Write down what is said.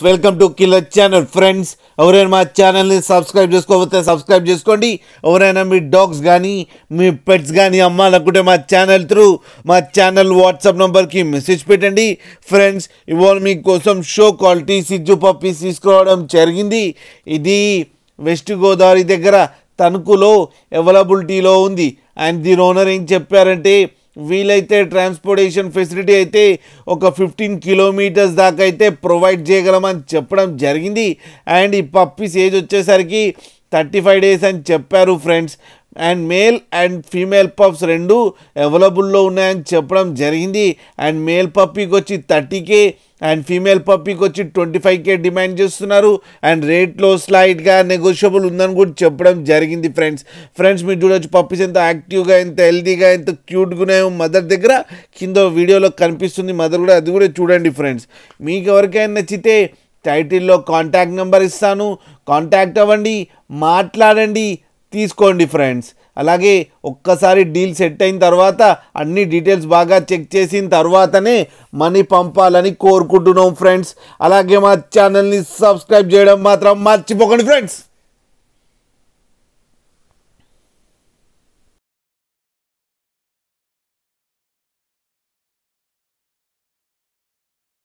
Welcome to killer channel friends. ఎవరైనా మా ఛానల్ని సబ్స్క్రైబ్ చేసుకోకపోతే సబ్స్క్రైబ్ చేసుకోండి. ఎవరైనా మీ డాగ్స్ కానీ మీ పెట్స్ కానీ అమ్మాలనుకుంటే మా ఛానల్ వాట్సాప్ నెంబర్కి మెసేజ్ పెట్టండి. ఫ్రెండ్స్, ఇవాళ మీకోసం షో క్వాలిటీ సిజ్జు పప్పీస్ తీసుకురావడం జరిగింది. ఇది వెస్ట్ గోదావరి దగ్గర తణుకులో అవైలబిలిటీలో ఉంది. అండ్ దీని ఓనర్ ఏం చెప్పారంటే, వీలైతే ట్రాన్స్పోర్టేషన్ ఫెసిలిటీ అయితే ఒక 15 కిలోమీటర్స్ దాకా అయితే ప్రొవైడ్ చేయగలమని చెప్పడం జరిగింది. అండ్ ఈ పప్పీస్ ఏజ్ వచ్చేసరికి 35 డేస్ అని చెప్పారు friends. And male and female pups రెండు అవైలబుల్లో ఉన్నాయని చెప్పడం జరిగింది. అండ్ మేల్ పప్పీకి వచ్చి 30K అండ్ ఫీమేల్ పప్పీకి వచ్చి 25K డిమాండ్ చేస్తున్నారు. అండ్ రేట్లో స్లైట్గా నెగోషియబుల్ ఉందని కూడా చెప్పడం జరిగింది ఫ్రెండ్స్ మీరు చూడొచ్చు పప్పీస్ ఎంత యాక్టివ్గా, ఎంత హెల్తీగా, ఎంత క్యూట్గా ఉన్నాయో మదర్ దగ్గర. కింద వీడియోలో కనిపిస్తుంది మదర్ కూడా, అది కూడా చూడండి ఫ్రెండ్స్. మీకు ఎవరికైనా నచ్చితే టైటిల్లో కాంటాక్ట్ నెంబర్ ఇస్తాను, కాంటాక్ట్ అవ్వండి, మాట్లాడండి, తీసుకోండి ఫ్రెండ్స్. అలాగే ఒక్కసారి డీల్ సెట్ అయిన తర్వాత అన్ని డీటెయిల్స్ బాగా చెక్ చేసిన తర్వాతనే మనీ పంపాలని కోరుకుంటున్నాం ఫ్రెండ్స్. అలాగే మా ఛానల్ని సబ్స్క్రైబ్ చేయడం మాత్రం మర్చిపోకండి ఫ్రెండ్స్.